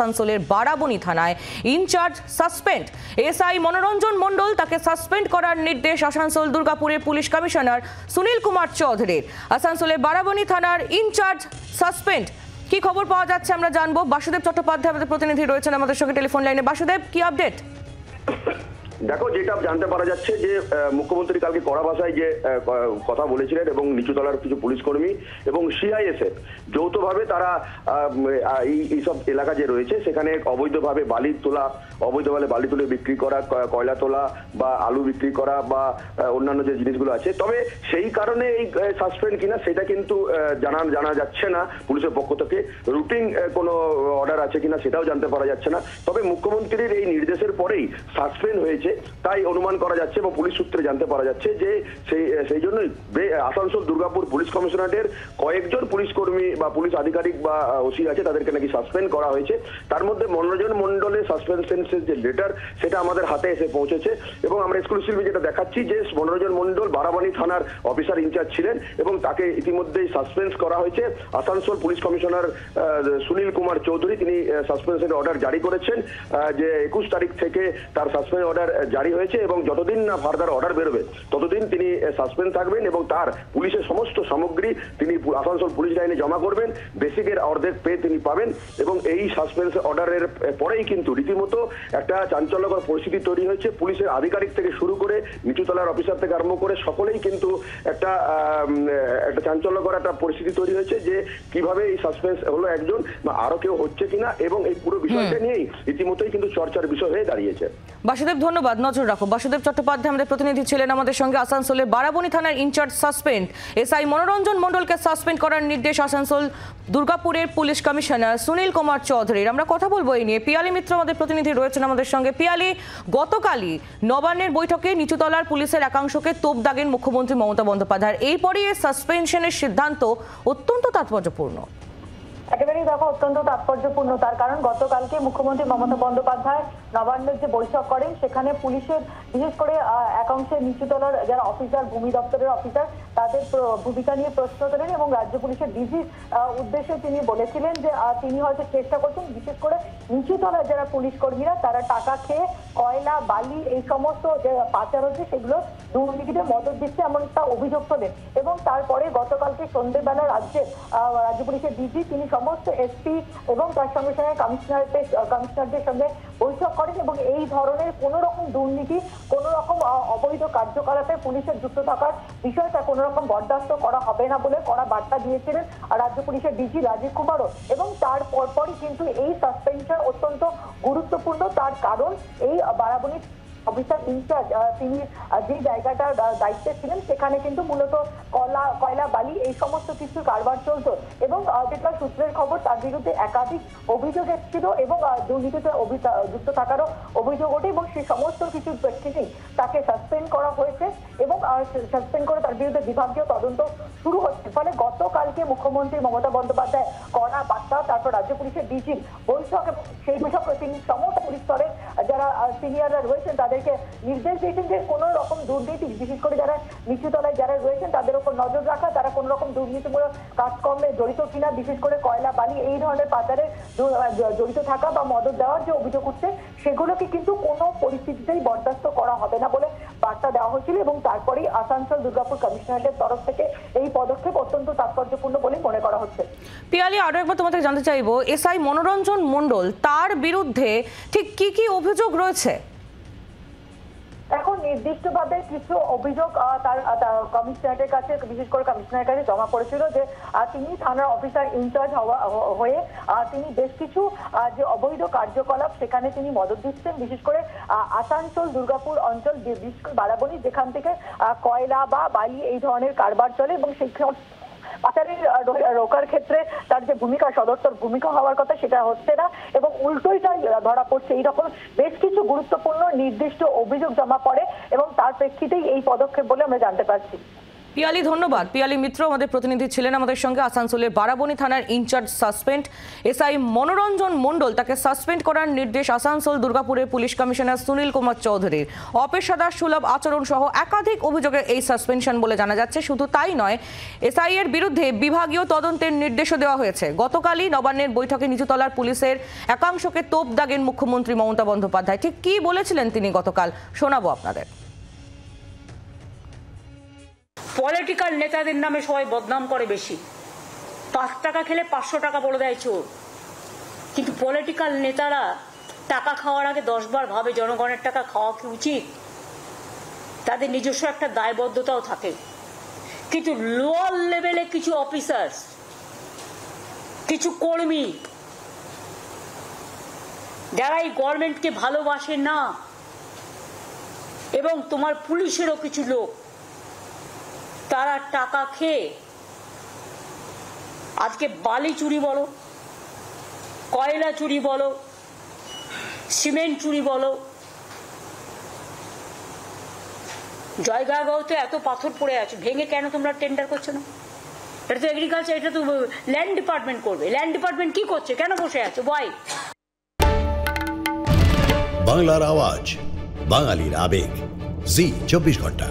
আসানসোলের বারাবণী থানায় in charge suspend. SI মনোরঞ্জন মণ্ডল তাকে সাসপেন্ড করার নির্দেশ আসানসোল দুর্গাপুরের পুলিশ কমিশনার সুনীল কুমার চৌধুরীর। আসানসোলের বারাবণী থানার ইনচার্জ সাসপেন্ড। কি খবর পাওয়া যাচ্ছে আমরা জানবো। বাসুদেব চট্টোপাধ্যায় আমাদের প্রতিনিধি রয়েছেন আমাদের সঙ্গে টেলিফোন লাইনে। বাসুদেব, কি আপডেট? দেখো, যেটা জানতে পারা যাচ্ছে যে মুখ্যমন্ত্রী কালকে কড়া ভাষায় যে কথা বলেছিলেন এবং নিচুতলার কিছু পুলিশ কর্মী এবং সিআইএসএফ যৌথভাবে তারা এইসব এলাকা যে রয়েছে সেখানে অবৈধভাবে বালি তোলা, অবৈধভাবে বালি তুলে বিক্রি করা, কয়লা তোলা বা আলু বিক্রি করা বা অন্যান্য যে জিনিসগুলো আছে, তবে সেই কারণে এই সাসপেন্ড কিনা সেটা কিন্তু জানা যাচ্ছে না পুলিশের পক্ষ থেকে। রুটিন কোনো অর্ডার আছে কিনা সেটাও জানতে পারা যাচ্ছে না। তবে মুখ্যমন্ত্রীর এই নির্দেশের পরেই সাসপেন্ড হয়েছে তাই অনুমান করা যাচ্ছে এবং পুলিশ সূত্রে জানতে পারা যাচ্ছে যে সেই জন্যই আসানসোল দুর্গাপুর পুলিশ কমিশনারেটের কয়েকজন পুলিশ কর্মী বা পুলিশ আধিকারিক বা ওসি আছে তাদেরকে নাকি সাসপেন্ড করা হয়েছে। তার মধ্যে মনোরঞ্জন মণ্ডলের সাসপেনশনের যে লেটার সেটা আমাদের হাতে এসে পৌঁছেছে এবং আমরা এক্সক্লুসিভলি যেটা দেখাচ্ছি যে মনোরঞ্জন মণ্ডল বারাবণী থানার অফিসার ইনচার্জ ছিলেন এবং তাকে ইতিমধ্যেই সাসপেন্ড করা হয়েছে। আসানসোল পুলিশ কমিশনার সুনীল কুমার চৌধুরী তিনি সাসপেনশনের অর্ডার জারি করেছেন যে 21 তারিখ থেকে তার সাসপেন্ড অর্ডার জারি হয়েছে এবং যতদিন না ফার্দার অর্ডার বেরোবে ততদিন তিনি সাসপেন্ড থাকবেন এবং তার পুলিশের সমস্ত সামগ্রী তিনি আসানসোল পুলিশ লাইনে জমা করবেন। বেসিকের অর্ধেক পে তিনি পাবেন এবং এই সাসপেন্স অর্ডারের পরেই কিন্তু রীতিমতো একটা চাঞ্চল্যকর পরিস্থিতি তৈরি হয়েছে। পুলিশের আধিকারিক থেকে শুরু করে নিচুতলার অফিসার থেকে আরম্ভ করে সকলেই কিন্তু একটা চাঞ্চল্যকর একটা পরিস্থিতি তৈরি হয়েছে যে কিভাবে এই সাসপেন্স হলো একজন বা আরো কেউ হচ্ছে কিনা এবং এই পুরো বিষয়টা নিয়েই রীতিমতোই কিন্তু চর্চার বিষয় হয়ে দাঁড়িয়েছে। বাসুদেব, ধন্যবাদ, নজর রাখো। বাসুদেব চট্টোপাধ্যায় আমাদের প্রতিনিধি ছিলেন আমাদের সঙ্গে। আসানসোলের বারাবণী থানার ইনচার্জ সাসপেন্ড। এসআই মনোরঞ্জন মণ্ডলকে সাসপেন্ড করার নির্দেশ আসানসোল দুর্গাপুরের পুলিশ কমিশনার সুনীল কুমার চৌধুরীর। আমরা কথা বলবো এই নিয়ে। পিয়ালি মিত্র আমাদের প্রতিনিধি রয়েছেন আমাদের সঙ্গে। পিয়ালি, গতকালই নবান্নের বৈঠকে নিচুতলার পুলিশের একাংশকে তোপ দাগেন মুখ্যমন্ত্রী মমতা বন্দ্যোপাধ্যায়। এরপরই এই সাসপেনশনের সিদ্ধান্ত অত্যন্ত তাৎপর্যপূর্ণ। একেবারেই দেখো, অত্যন্ত তাৎপর্যপূর্ণ। তার কারণ গতকালকে মুখ্যমন্ত্রী মমতা বন্দ্যোপাধ্যায় নবান্নের যে বৈঠক করেন সেখানে পুলিশের বিশেষ করে একাংশের নিচুতলার যারা অফিসার, ভূমি দপ্তরের অফিসার, তাদের ভূমিকা নিয়ে প্রশ্ন তোলেন এবং রাজ্য পুলিশের ডিজির উদ্দেশ্যে তিনি বলেছিলেন যে তিনি হয়তো চেষ্টা করছেন বিশেষ করে নিচুতলার যারা পুলিশ কর্মীরা তারা টাকা খেয়ে কয়লা, বালি এই সমস্ত যে পাচার হচ্ছে সেগুলো দুর্নীতিতে মদত দিচ্ছে এমন একটা অভিযোগ তোলেন। এবং তারপরে গতকালকে সন্ধ্যেবেলা রাজ্য পুলিশের ডিজি তিনি সমস্ত এসপি এবং তার সঙ্গে সঙ্গে কমিশনারদের সঙ্গে বৈঠক করেন এবং এই ধরনের কোন রকম দুর্নীতি, কোন রকম অবৈধ কার্যকলাপে পুলিশের যুক্ত থাকার বিষয়টা কোন রকম বরদাস্ত করা হবে না বলে কড়া বার্তা দিয়েছিলেন রাজ্য পুলিশের ডিজি রাজীব কুমারও। এবং তার পরপরই কিন্তু এই সাসপেনশন অত্যন্ত গুরুত্বপূর্ণ। তার কারণ এই বারাবণী অফিসার ইনচার্জ তিনি যে জায়গাটার দায়িত্বে ছিলেন সেখানে কিন্তু মূলত কয়লা, বালি এই সমস্ত কিছু কারবার চলতো এবং যেটা সূত্রের খবর তার বিরুদ্ধে একাধিক অভিযোগ এসেছিল এবং দুর্নীতিতে যুক্ত থাকারও অভিযোগ ওঠে এবং সেই সমস্ত কিছুর প্রেক্ষিতেই তাকে সাসপেন্ড করা হয়েছে এবং সাসপেন্ড করে তার বিরুদ্ধে বিভাগীয় তদন্ত শুরু হচ্ছে। ফলে গতকালকে মুখ্যমন্ত্রী মমতা বন্দ্যোপাধ্যায় কড়া বার্তা, তারপর রাজ্য পুলিশের ডিজির বৈঠক এবং সেই বৈঠক তিনি সমস্ত পুলিশ স্তরের যারা সিনিয়ররা রয়েছেন তাদেরকে নির্দেশ দিয়েছেন যে কোনো রকম দুর্নীতি, বিশেষ করে যারা নিচুতলায় যারা রয়েছেন তাদের উপর নজর রাখা, তারা কোনো রকম দুর্নীতিমূলক কাজকর্মে জড়িত কিনা, বিশেষ করে কয়লা, বালি এই ধরনের পাচারে জড়িত থাকা বা মদত দেওয়ার যে অভিযোগ উঠছে সেগুলোকে কিন্তু কোনো পরিস্থিতিতেই বরদাস্ত করা হবে না বলে বার্তা দেওয়া হয়েছিল এবং তারপরেই আসানসোল দুর্গাপুর কমিশনারেটের তরফ থেকে এই পদক্ষেপ অত্যন্ত তাৎপর্যপূর্ণ বলে মনে করা হচ্ছে। পিয়ালি, আরো একবার তোমাকে জানতে চাইবো, এসআই মনোরঞ্জন মণ্ডল তার বিরুদ্ধে ঠিক কি কি অভিযোগ রয়েছে? এখন নির্দিষ্টভাবে কিছু অভিযোগ তার কমিশনারেটের কাছে, বিশেষ করে কমিশনারের কাছে জমা পড়েছিল যে তিনি থানার অফিসার ইনচার্জ হয়ে তিনি বেশ কিছু যে অবৈধ কার্যকলাপ সেখানে তিনি মদত দিচ্ছেন। বিশেষ করে আসানসোল দুর্গাপুর অঞ্চল, বিশেষ করে বারাবণী যেখান থেকে কয়লা বা বালি এই ধরনের কারবার চলে এবং সেই পাচারের রোকার ক্ষেত্রে তার যে ভূমিকা, সদর্থক ভূমিকা হওয়ার কথা সেটা হচ্ছে না এবং উল্টোইটাই ধরা পড়ছে। এইরকম বেশ কিছু গুরুত্বপূর্ণ নির্দিষ্ট অভিযোগ জমা পড়ে এবং তার প্রেক্ষিতেই এই পদক্ষেপ বলে আমরা জানতে পারছি। পিয়ালি, ধন্যবাদ। পিয়ালি মিত্র আমাদের প্রতিনিধি ছিলেন আমাদের সঙ্গে। আসানসোলের বারাবণী থানার ইনচার্জ সাসপেন্ড এসআই মনোরঞ্জন মণ্ডল, তাকে সাসপেন্ড করার নির্দেশ আসানসোল দুর্গাপুরের পুলিশ কমিশনার সুনীল কুমার চৌধুরীর। অপেশাদার সুলভ আচরণ সহ একাধিক অভিযোগে এই সাসপেনশন বলে জানা যাচ্ছে। শুধু তাই নয়, এসআই এর বিরুদ্ধে বিভাগীয় তদন্তের নির্দেশও দেওয়া হয়েছে। গতকালই নবান্নের বৈঠকে নিচুতলার পুলিশের একাংশকে তোপ দাগেন মুখ্যমন্ত্রী মমতা বন্দ্যোপাধ্যায়। ঠিক কি বলেছিলেন তিনি গতকাল, শোনাবো আপনাদের। পলিটিক্যাল নেতাদের নামে সবাই বদনাম করে বেশি। 5 টাকা খেলে 500 টাকা বলে দেয় চোর। কিন্তু পলিটিক্যাল নেতারা টাকা খাওয়ার আগে 10 বার ভাবে জনগণের টাকা খাওয়া কি উচিত। তাদের নিজস্ব একটা দায়বদ্ধতাও থাকে। কিন্তু লোয়ার লেভেলে কিছু অফিসার্স, কিছু কর্মী যারা এই গভর্নমেন্টকে ভালোবাসে না, এবং তোমার পুলিশেরও কিছু লোক, তারা টাকা খেয়ে আজকে বালি চুরি বলো, কয়লা চুরি বলো, সিমেন্ট চুরি বলো। জয়গাঁওতে এত পাথর পড়ে আছে, ভেঙে কেন তোমরা টেন্ডার করছো না? এটা তো এগ্রিকালচার, এটা তো ল্যান্ড ডিপার্টমেন্ট করবে। ল্যান্ড ডিপার্টমেন্ট কি করছে, কেন বসে আছে? ওয়াই? বাংলার আওয়াজ, বাঙালির আবেগ, জি 24 ঘন্টা।